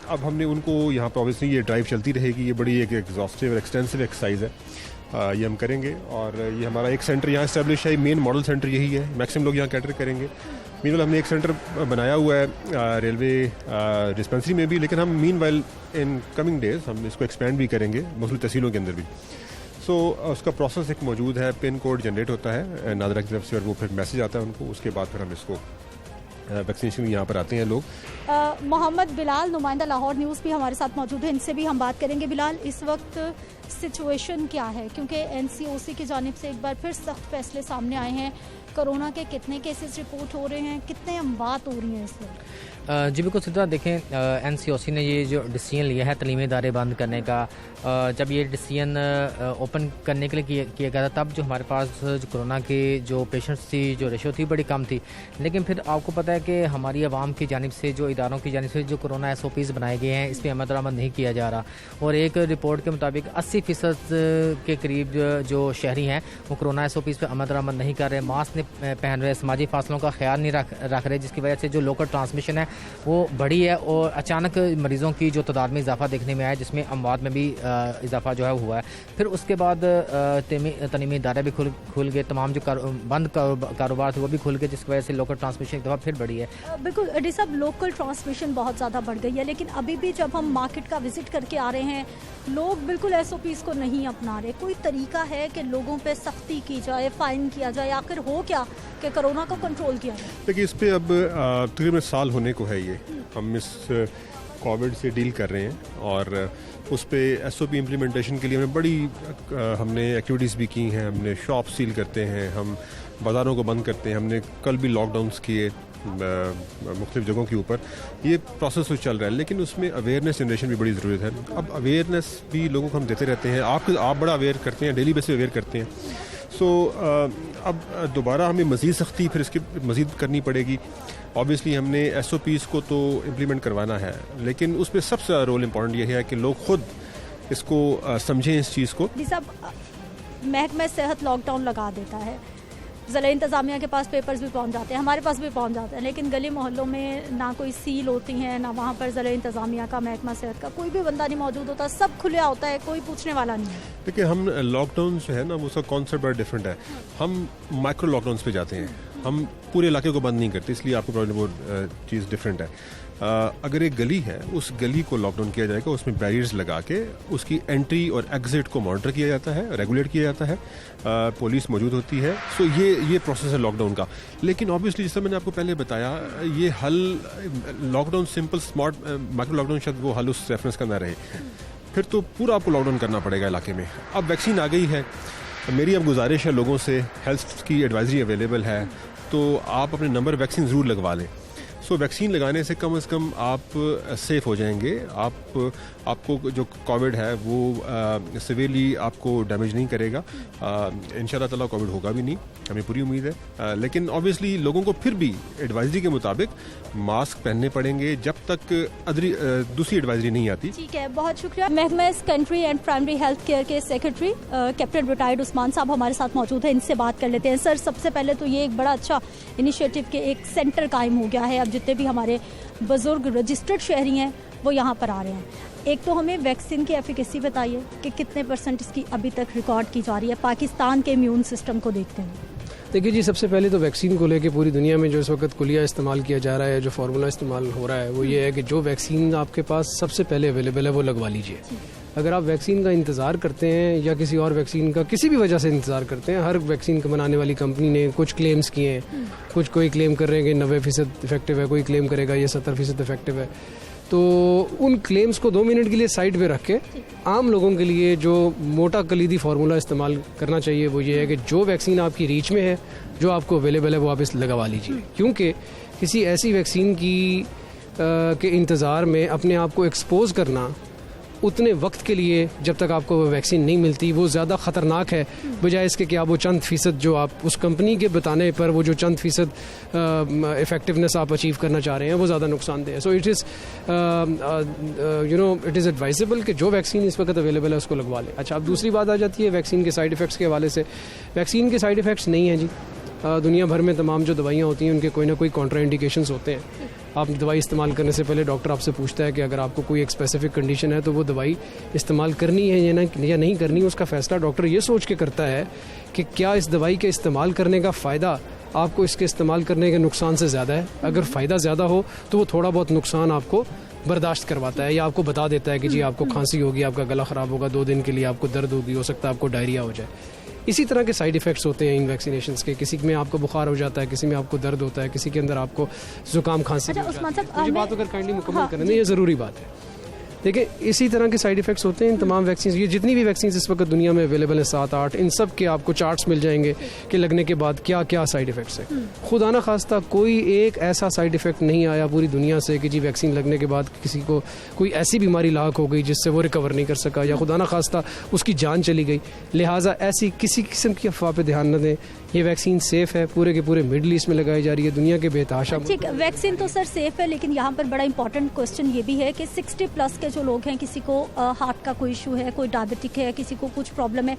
अब हमने उनको यहाँ पर ऑब्वियसली ये ड्राइव चलती रहेगी। ये बड़ी एक एग्जॉस्टिव और एक्सटेंसिव एक्सरसाइज है, ये हम करेंगे। और ये हमारा एक सेंटर यहाँ इस्टेब्लिश है, मेन मॉडल सेंटर यही है, मैक्सिमम लोग यहाँ कैटर करेंगे। मीनवाइल हमने एक सेंटर बनाया हुआ है रेलवे डिस्पेंसरी में भी, लेकिन हम मीनवाइल इन कमिंग डेज हम इसको एक्सपेंड भी करेंगे मुख्तलिफ तहसीलों के अंदर भी। सो उसका प्रोसेस एक मौजूद है, पिन कोड जनरेट होता है नादरा की तरफ से और वो फिर मैसेज आता है उनको। उसके बाद फिर हम इसको वैक्सीनेशन यहाँ पर आते हैं लोग। मोहम्मद बिलाल नुमाइंदा लाहौर न्यूज़ भी हमारे साथ मौजूद है, इनसे भी हम बात करेंगे। बिलाल, इस वक्त सिचुएशन क्या है? क्योंकि NCOC की जानिब से एक बार फिर सख्त फैसले सामने आए हैं। कोरोना के कितने केसेस रिपोर्ट हो रहे हैं, कितने अमवात हो रही हैं इस वक्त? जी बिल्कुल सिद्धा, देखें NCOC ने ये जो डिसीजन लिया है तलीमी इदारे बंद करने का, जब ये डिसीजन ओपन करने के लिए किया गया था, तब जो हमारे पास जो कोरोना के जो पेशेंट्स थी, जो रेशो थी, बड़ी कम थी। लेकिन फिर आपको पता है कि हमारी आवाम की जानिब से, जो इदारों की जानिब से जो कोरोना SOPs बनाए गए हैं, इस पर अमल दरामद नहीं किया जा रहा। और एक रिपोर्ट के मुताबिक 80% के करीब जो शहरी हैं वो कोरोना SOPs पर अमल दरामद नहीं कर रहे, मास्क नहीं पहन रहे, समाजी फासलों का ख्याल नहीं रख रहे, जिसकी वजह से जो लोकल ट्रांसमिशन है वो बढ़ी है और अचानक मरीज़ों की जो तादाद में इजाफा देखने में आया, जिसमें अमवात में भी इजाफा जो है हुआ है। फिर उसके बाद तलीमी इदारे भी खुल गए, तमाम जो बंद कारोबार थे वो भी खुल गए, जिसकी वजह से लोकल ट्रांसमिशन एक दफ़ा फिर बढ़ी है। बिल्कुल डी साहब, लोकल ट्रांसमिशन बहुत ज़्यादा बढ़ गई है, लेकिन अभी भी जब हम मार्केट का विजिट करके आ रहे हैं, लोग बिल्कुल SOPs को नहीं अपना रहे। कोई तरीका है कि लोगों पे सख्ती की जाए, फ़ाइन किया जाए? आखिर हो क्या कि कोरोना को कंट्रोल किया जाए? देखिए, इस पर अब तकरीबन साल होने को है। ये हम इस कोविड से डील कर रहे हैं और उस पर SOP इम्प्लीमेंटेशन के लिए हमने एक्टिविटीज़ भी की हैं। हमने शॉप सील करते हैं, हम बाज़ारों को बंद करते हैं, हमने कल भी लॉकडाउन्स किए मुख्तलिफ जगहों के ऊपर। ये प्रोसेस तो चल रहा है, लेकिन उसमें अवेयरनेस जनरेशन भी बड़ी ज़रूरत है। अब अवेयरनेस भी लोगों को हम देते रहते हैं, आप बड़ा अवेयर करते हैं, डेली बेसिस पे अवेयर करते हैं। सो अब दोबारा हमें मज़ीद सख्ती फिर इसकी मज़ीद करनी पड़ेगी। ऑब्वियसली हमने SOPs को तो इम्प्लीमेंट करवाना है, लेकिन उसमें सबसे रोल इम्पॉर्टेंट यह है कि लोग खुद इसको समझें इस चीज़ को। जी साहब, महकमा सेहत लॉकडाउन लगा देता है, ज़िला इंतज़ामिया के पास पेपर्स भी पहुंच जाते हैं, हमारे पास भी पहुंच जाते हैं, लेकिन गली मोहल्लों में ना कोई सील होती है, ना वहाँ पर ज़िला इंतज़ामिया का, महकमा सेहत का कोई भी बंदा नहीं मौजूद होता, सब खुला होता है, कोई पूछने वाला नहीं है। देखिए, हम लॉकडाउन जो है ना, उसका कॉन्सेप्ट बड़ा डिफरेंट है। हम माइक्रो लॉकडाउन्स पे जाते हैं, हम पूरे इलाके को बंद नहीं करते, इसलिए आपको प्रॉब्लम वो चीज़ डिफरेंट है। अगर एक गली है, उस गली को लॉकडाउन किया जाएगा, उसमें बैरियर्स लगा के उसकी एंट्री और एग्जिट को मॉनिटर किया जाता है, रेगुलेट किया जाता है, पुलिस मौजूद होती है। सो ये प्रोसेस है लॉकडाउन का। लेकिन ऑब्वियसली जैसा मैंने आपको पहले बताया, ये हल lockdown simple smart micro lockdown शायद वो हल उस रेफरेंस का ना रहे, फिर तो पूरा आपको लॉकडाउन करना पड़ेगा इलाके में। अब वैक्सीन आ गई है, मेरी अब गुजारिश है लोगों से, हेल्थ की एडवाइजरी अवेलेबल है, तो आप अपने नंबर वैक्सीन ज़रूर लगवा लें। सो वैक्सीन लगाने से कम आप सेफ हो जाएंगे। आपको जो कोविड है वो सिवियरली आपको डैमेज नहीं करेगा। इंशाल्लाह ताला कोविड होगा भी नहीं, हमें पूरी उम्मीद है। लेकिन ऑब्वियसली लोगों को फिर भी एडवाइजरी के मुताबिक मास्क पहनने पड़ेंगे जब तक दूसरी एडवाइजरी नहीं आती। ठीक है, बहुत शुक्रिया। महकमा country and primary health care के सेक्रेटरी कैप्टन रिटायर्ड उस्मान साहब हमारे साथ मौजूद हैं, इनसे बात कर लेते हैं। सर, सबसे पहले तो ये एक बड़ा अच्छा इनिशिएटिव के एक सेंटर कायम हो गया है। अब जितने भी हमारे बुजुर्ग रजिस्टर्ड शहरी हैं वो यहाँ पर आ रहे हैं। एक तो हमें वैक्सीन की एफिकेसी बताइए कि कितने % इसकी अभी तक रिकॉर्ड की जा रही है पाकिस्तान के इम्यून सिस्टम को देखते हुए। देखिए जी, सबसे पहले तो वैक्सीन को लेके पूरी दुनिया में जो इस वक्त कुलिया इस्तेमाल किया जा रहा है, जो फार्मूला इस्तेमाल हो रहा है वो ये है कि जो वैक्सीन आपके पास सबसे पहले अवेलेबल है वो लगवा लीजिए। अगर आप वैक्सीन का इंतज़ार करते हैं या किसी और वैक्सीन का किसी भी वजह से इंतज़ार करते हैं, हर वैक्सीन का बनाने वाली कंपनी ने कुछ क्लेम्स किए हैं। कुछ कोई क्लेम कर रहे हैं कि 90% इफेक्टिव है, कोई क्लेम करेगा ये 70% इफेक्टिव है। तो उन क्लेम्स को 2 मिनट के लिए साइड पे रख के आम लोगों के लिए जो मोटा कलीदी फार्मूला इस्तेमाल करना चाहिए वो ये है कि जो वैक्सीन आपकी रीच में है, जो आपको अवेलेबल है, वो आप इस लगवा लीजिए। क्योंकि किसी ऐसी वैक्सीन के इंतज़ार में अपने आप को एक्सपोज करना उतने वक्त के लिए जब तक आपको वो वैक्सीन नहीं मिलती वो ज़्यादा ख़तरनाक है, बजाय इसके कि आप वो चंद फ़ीसद जो आप उस कंपनी के बताने पर वो जो चंद फ़ीसद इफ़ेक्टिवनेस आप अचीव करना चाह रहे हैं वो ज़्यादा नुकसानदेह है। सो इट इज़ एडवाइजेबल कि जो वैक्सीन इस वक्त अवेलेबल है उसको लगवा लें। अच्छा, अब दूसरी बात आ जाती है वैक्सीन के साइड इफ़ेक्ट्स के हवाले से। वैक्सीन के साइड इफ़ेक्ट्स नहीं हैं जी। दुनिया भर में तमाम जो दवाइयाँ होती हैं उनके कोई ना कोई कॉन्ट्राइंडिकेशंस होते हैं। आप दवाई इस्तेमाल करने से पहले डॉक्टर आपसे पूछता है कि अगर आपको कोई एक स्पेसिफिक कंडीशन है तो वो दवाई इस्तेमाल करनी है या नहीं करनी, उसका फ़ैसला डॉक्टर ये सोच के करता है कि क्या इस दवाई के इस्तेमाल करने का फ़ायदा आपको इसके इस्तेमाल करने के नुकसान से ज़्यादा है। अगर फ़ायदा ज़्यादा हो तो वो थोड़ा बहुत नुकसान आपको बर्दाश्त करवाता है या आपको बता देता है कि जी आपको खांसी होगी, आपका गला ख़राब होगा, 2 दिन के लिए आपको दर्द होगी, हो सकता है आपको डायरिया हो जाए। इसी तरह के साइड इफ़ेक्ट्स होते हैं इन वैक्सीनेशंस के। किसी में आपको बुखार हो जाता है, किसी में आपको दर्द होता है, किसी के अंदर आपको जुकाम खांसी हो जाती है। ये बात अगर काइंडली मुकम्मल करें, ये ज़रूरी बात है। देखिए, इसी तरह के साइड इफ़ेक्ट्स होते हैं इन तमाम वैक्सीन। ये जितनी भी वैक्सीन इस वक्त दुनिया में अवेलेबल है 7-8, इन सब के आपको चार्ट्स मिल जाएंगे कि लगने के बाद क्या क्या साइड इफ़ेक्ट्स हैं। खुदा ना खास्ता कोई एक ऐसा साइड इफ़ेक्ट नहीं आया पूरी दुनिया से कि जी वैक्सीन लगने के बाद किसी को कोई ऐसी बीमारी लाक हो गई जिससे वो रिकवर नहीं कर सका या खुदा ना खास्ता उसकी जान चली गई। लिहाजा ऐसी किसी किस्म की अफवाह पे ध्यान न दें। ये वैक्सीन सेफ़ है, पूरे के पूरे मिडल ईस्ट में लगाई जा रही है, दुनिया के बेतहाशा। ठीक, वैक्सीन तो सर सेफ़ है, लेकिन यहाँ पर बड़ा इंपॉर्टेंट क्वेश्चन ये भी है कि 60+ के जो लोग हैं, किसी को हार्ट का कोई इशू है, कोई डायबिटिक है, किसी को कुछ प्रॉब्लम है,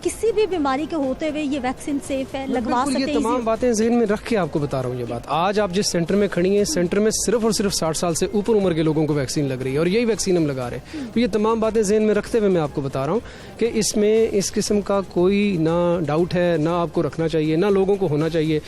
किसी भी बीमारी के होते हुए ये वैक्सीन सेफ है, लगवा सकते हैं। ये तमाम बातें ज़हन में रख के आपको बता रहा हूँ ये बात। आज आप जिस सेंटर में खड़ी हैं, सेंटर में सिर्फ और सिर्फ 60 साल से ऊपर उम्र के लोगों को वैक्सीन लग रही है और यही वैक्सीन हम लगा रहे हैं। तो ये तमाम बातें ज़हन में रखते हुए मैं आपको बता रहा हूँ कि इसमें इस किस्म का कोई ना डाउट है, ना आपको रखना चाहिए, ना लोगों को होना चाहिए।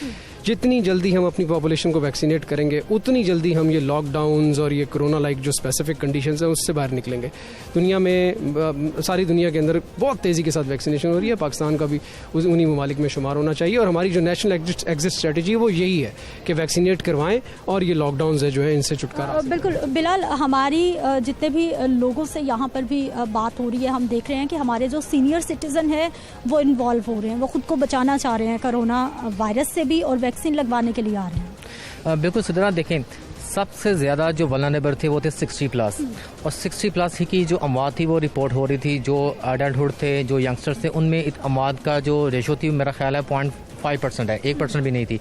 जितनी जल्दी हम अपनी पॉपुलेशन को वैक्सीनेट करेंगे उतनी जल्दी हम ये लॉकडाउन्स और ये कोरोना लाइक जो स्पेसिफिक कंडीशंस हैं उससे बाहर निकलेंगे। दुनिया में सारी दुनिया के अंदर बहुत तेज़ी के साथ वैक्सीनेशन हो रही है, पाकिस्तान का भी उन्हीं ममालिक में शुमार होना चाहिए और हमारी जो नेशनल एग्जिट स्ट्रेटजी है वो यही है कि वैक्सीनेट करवाएं और ये लॉकडाउन है जो है इनसे छुटकारा। बिल्कुल बिलाल, हमारी जितने भी लोगों से यहाँ पर भी बात हो रही है, हम देख रहे हैं कि हमारे जो सीनियर सिटीज़न है वो इन्वॉल्व हो रहे हैं, वो खुद को बचाना चाह रहे हैं कोरोना वायरस से भी और वैक्सीन लगवाने के लिए आ रहे हैं। बिल्कुल सिद्रा, देखें सबसे ज़्यादा जो वल्नरेबल थे वो थे 60+ और 60+ ही की जो अमवात थी वो रिपोर्ट हो रही थी। जो एडल्टहुड थे, जो यंगस्टर्स थे, उनमें अमवात का जो रेशो थी मेरा ख्याल है 0.5% है, 1% भी नहीं थी।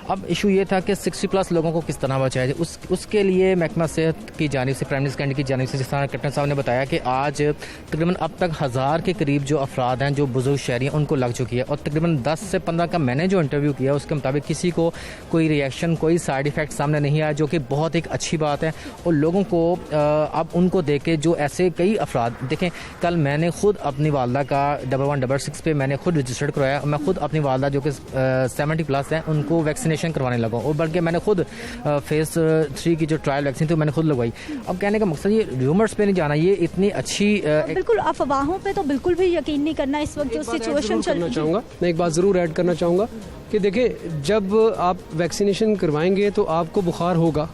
अब इशू ये था कि 60+ लोगों को किस तरह बचाया जाए। उसके लिए महकमा सेहत की जानिब से, प्राइम मिनिस्टर की जानिब से, जिस तरह कैप्टन साहब ने बताया कि आज तकरीबन अब तक 1000 के करीब जो अफराद हैं जो बुजुर्ग शहरी हैं उनको लग चुकी है और तकरीबन 10 से 15 का मैंने जो इंटरव्यू किया उसके मुताबिक किसी को कोई रिएक्शन, कोई साइड इफ़ेक्ट सामने नहीं आया, जो कि बहुत एक अच्छी बात है। और लोगों को अब उनको देख के जो ऐसे कई अफराद, देखें कल मैंने खुद अपनी वालदा का 1166 पे मैंने खुद रजिस्टर्ड करवाया। मैं खुद अपनी वालदा जो कि 70+ हैं उनको वैक्सीनेशन करवाने लगा और बल्कि मैंने खुद फेज 3 की जो ट्रायल वैक्सीन थी मैंने खुद लगवाई। अब कहने का मकसद ये र्यूमर्स पे नहीं जाना, ये इतनी अच्छी बिल्कुल अफवाहों पे तो बिल्कुल भी यकीन नहीं करना। इस वक्त जो सिचुएशन चल रही है, मैं एक बात ज़रूर ऐड करना चाहूँगा कि देखिए जब आप वैक्सीनेशन करवाएंगे तो आपको बुखार होगा,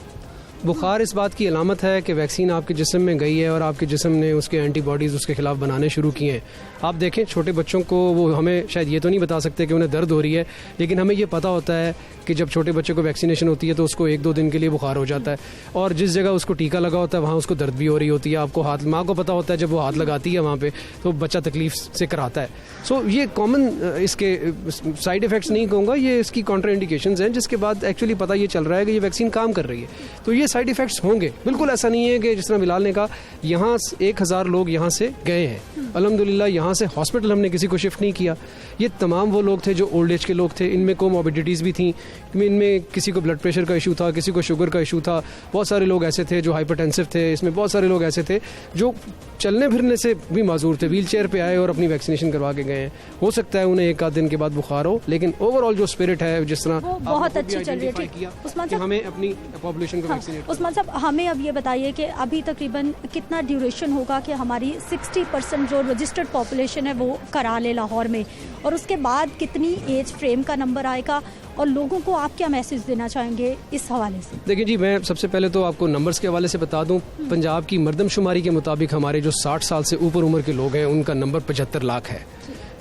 बुखार इस बात की अलामत है कि वैक्सीन आपके जिस्म में गई है और आपके जिस्म ने उसके एंटीबॉडीज़ उसके खिलाफ बनाने शुरू किए हैं। आप देखें छोटे बच्चों को, वो हमें शायद ये तो नहीं बता सकते कि उन्हें दर्द हो रही है, लेकिन हमें ये पता होता है कि जब छोटे बच्चे को वैक्सीनेशन होती है तो उसको 1-2 दिन के लिए बुखार हो जाता है, और जिस जगह उसको टीका लगा होता है वहाँ उसको दर्द भी हो रही होती है। आपको हाथ, माँ को पता होता है जब वो हाथ लगाती है वहाँ पे तो बच्चा तकलीफ से कराता है। सो ये कॉमन इसके साइड इफ़ेक्ट्स नहीं कहूँगा, ये इसकी कॉन्ट्राइंडिकेशंस हैं जिसके बाद एक्चुअली पता ये चल रहा है कि ये वैक्सीन काम कर रही है। तो ये साइड इफ़ेक्ट्स होंगे, बिल्कुल ऐसा नहीं है कि जिस तरह बिलाल ने कहा यहाँ 1000 लोग यहाँ से गए हैं, अल्हम्दुलिल्लाह यहाँ से हॉस्पिटल हमने किसी को शिफ्ट नहीं किया। ये तमाम वो लोग थे जो ओल्ड एज के लोग थे, इनमें कोमॉर्बिडिटीज़ भी थी, इनमें किसी को ब्लड प्रेशर का इशू था, किसी को शुगर का इशू था, बहुत सारे लोग ऐसे थे जो हाइपरटेंसिव थे, इसमें बहुत सारे लोग ऐसे थे जो चलने फिरने से भी माजूर थे, व्हील चेयर पे आए और अपनी वैक्सीनेशन करवा के गए हैं। हो सकता है उन्हें 1-8 दिन के बाद बुखार हो, लेकिन ओवरऑल जो स्पिरिट है, जिस तरह बहुत अच्छी चल रही है। उस्मान साहब, हमें अपनी पॉपुलेशन को वैक्सीनेट। उस्मान साहब, हमें अब ये बताइए कि अभी तकरीबन कितना ड्यूरेशन होगा कि हमारी 60% जो रजिस्टर्ड पॉपुलेशन है वो करा ले लाहौर में, और उसके बाद कितनी एज फ्रेम का नंबर आएगा, और लोगों को आप क्या मैसेज देना चाहेंगे इस हवाले से? देखिए जी, मैं सबसे पहले तो आपको नंबर्स के हवाले से बता दूं, पंजाब की मरदमशुमारी के मुताबिक हमारे जो 60 साल से ऊपर उम्र के लोग हैं उनका नंबर 75 लाख है।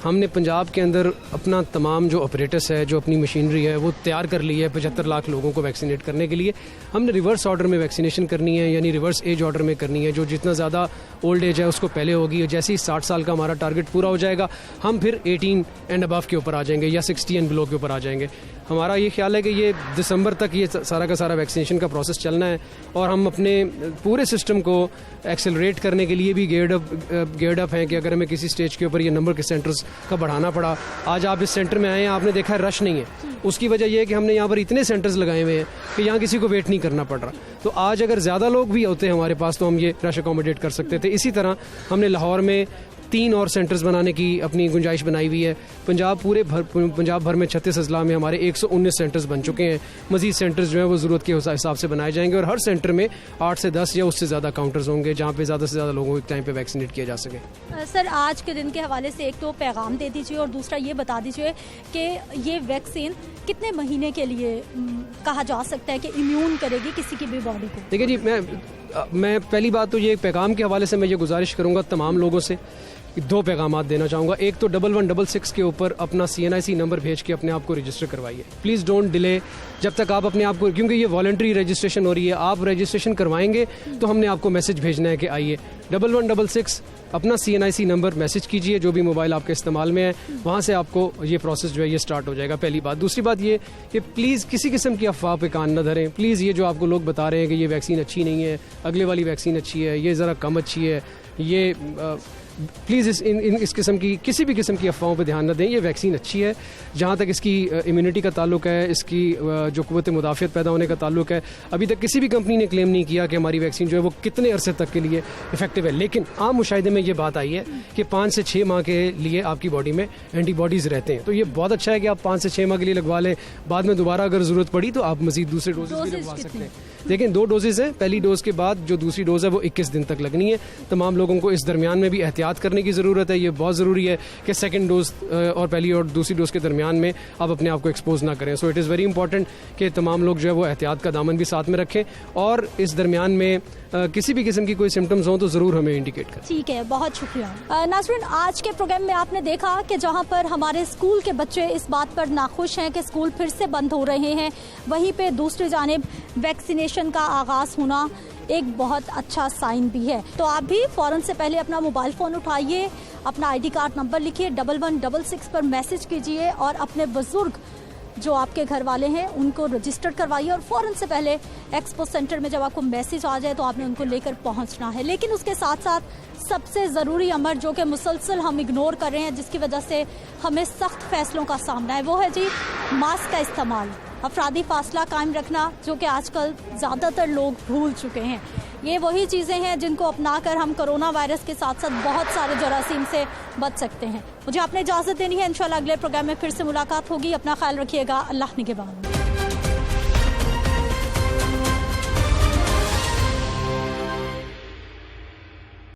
हमने पंजाब के अंदर अपना तमाम जो ऑपरेटर्स है, जो अपनी मशीनरी है, वो तैयार कर ली है 75 लाख लोगों को वैक्सीनेट करने के लिए। हमने रिवर्स ऑर्डर में वैक्सीनेशन करनी है, यानी रिवर्स एज ऑर्डर में करनी है। जो जितना ज़्यादा ओल्ड एज है उसको पहले होगी, जैसे ही 60 साल का हमारा टारगेट पूरा हो जाएगा हम फिर 18 एंड अबव के ऊपर आ जाएंगे या 60 एंड बिलो के ऊपर आ जाएंगे। हमारा ये ख्याल है कि ये दिसंबर तक ये सारा का सारा वैक्सीनेशन का प्रोसेस चलना है, और हम अपने पूरे सिस्टम को एक्सेलरेट करने के लिए भी गेयर्ड अप हैं कि अगर हमें किसी स्टेज के ऊपर ये नंबर के सेंटर्स का बढ़ाना पड़ा। आज आप इस सेंटर में आए हैं, आपने देखा है रश नहीं है, उसकी वजह यह है कि हमने यहाँ पर इतने सेंटर्स लगाए हुए हैं कि यहाँ किसी को वेट नहीं करना पड़ रहा। तो आज अगर ज़्यादा लोग भी होते हैं हमारे पास तो हम ये रश अकोमोडेट कर सकते थे। इसी तरह हमने लाहौर में 3 और सेंटर्स बनाने की अपनी गुंजाइश बनाई हुई है। पंजाब भर में 36 अजला में हमारे 119 सेंटर्स बन चुके हैं। मजीद सेंटर्स जो हैं वो ज़रूरत के हिसाब से बनाए जाएंगे, और हर सेंटर में 8 से 10 या उससे ज़्यादा काउंटर्स होंगे जहाँ पे ज़्यादा से ज़्यादा लोगों को एक टाइम पे वैक्सीनेट किया जा सके। सर, आज के दिन के हवाले से एक तो पैगाम दे दीजिए, और दूसरा ये बता दीजिए कि ये वैक्सीन कितने महीने के लिए कहा जा सकता है कि इम्यून करेगी किसी की भी बॉडी को? देखिए जी, मैं पहली बात तो ये पैगाम के हवाले से मैं ये गुजारिश करूँगा तमाम लोगों से, 2 पैगाम देना चाहूँगा। एक तो 1166 के ऊपर अपना CNIC नंबर भेज के अपने आप को रजिस्टर करवाइए। प्लीज़ डोंट डिले, जब तक आप अपने आप को, क्योंकि ये वॉलंटरी रजिस्ट्रेशन हो रही है, आप रजिस्ट्रेशन करवाएंगे तो हमने आपको मैसेज भेजना है कि आइए। 1166 अपना CNIC नंबर मैसेज कीजिए, जो भी मोबाइल आपके इस्तेमाल में है, वहाँ से आपको ये प्रोसेस जो है ये स्टार्ट हो जाएगा। पहली बात। दूसरी बात ये कि प्लीज़ किसी किस्म की अफवाह पे कान न धरें। प्लीज़ ये जो आपको लोग बता रहे हैं कि ये वैक्सीन अच्छी नहीं है, अगले वाली वैक्सीन अच्छी है, ये ज़रा कम अच्छी है, ये प्लीज़ इस किस्म की किसी भी किस्म की अफवाहों पर ध्यान न दें। ये वैक्सीन अच्छी है, जहाँ तक इसकी इम्यूनिटी का ताल्लुक है, इसकी जो क़ुव्वत मुदाफ़ियत पैदा होने का ताल्लुक है, अभी तक किसी भी कंपनी ने क्लेम नहीं किया कि हमारी वैक्सीन जो है वो कितने अरसे तक के लिए इफेक्टिव है। लेकिन आम मुशाहिदे में ये बात आई है कि 5 से 6 माह के लिए आपकी बॉडी में एंटीबॉडीज़ रहते हैं। तो ये बहुत अच्छा है कि आप 5 से 6 माह के लिए लगवा लें, बाद में दोबारा अगर ज़रूरत पड़ी तो आप मज़ीद दूसरे डोजेज़ भी लगवा सकते हैं। लेकिन 2 डोजेज़ हैं, पहली डोज के बाद जो दूसरी डोज है वो 21 दिन तक लगनी है। तमाम लोगों को इस दरमियान में भी एहतियात करने की ज़रूरत है। ये बहुत ज़रूरी है कि सेकंड डोज और पहली और दूसरी डोज के दरमियान में आप अपने आप को एक्सपोज ना करें। So it is very important कि तमाम लोग जो है वो एहतियात का दामन भी साथ में रखें, और इस दरमियान में किसी भी किस्म की कोई सिम्टम्स हों तो ज़रूर हमें इंडिकेट करें। ठीक है, बहुत शुक्रिया। नाज़रीन, आज के प्रोग्राम में आपने देखा कि जहां पर हमारे स्कूल के बच्चे इस बात पर नाखुश हैं कि स्कूल फिर से बंद हो रहे हैं, वहीं पे दूसरी जानिब वैक्सीनेशन का आगाज़ होना एक बहुत अच्छा साइन भी है। तो आप भी फ़ौरन से पहले अपना मोबाइल फ़ोन उठाइए, अपना ID कार्ड नंबर लिखिए, 1166 पर मैसेज कीजिए, और अपने बुजुर्ग जो आपके घर वाले हैं उनको रजिस्टर करवाइए, और फ़ौरन से पहले एक्सपो सेंटर में जब आपको मैसेज आ जाए तो आपने उनको लेकर पहुंचना है। लेकिन उसके साथ साथ सबसे ज़रूरी अमर जो कि मुसलसल हम इग्नोर कर रहे हैं, जिसकी वजह से हमें सख्त फैसलों का सामना है, वो है जी मास्क का इस्तेमाल, अफरादी फासला कायम रखना, जो कि आजकल ज़्यादातर लोग भूल चुके हैं। ये वही चीज़ें हैं जिनको अपनाकर हम कोरोना वायरस के साथ साथ बहुत सारे जरासीम से बच सकते हैं। मुझे आपने इजाज़त देनी है। इंशाल्लाह अगले प्रोग्राम में फिर से मुलाकात होगी। अपना ख्याल रखिएगा। अल्लाह निगहबान।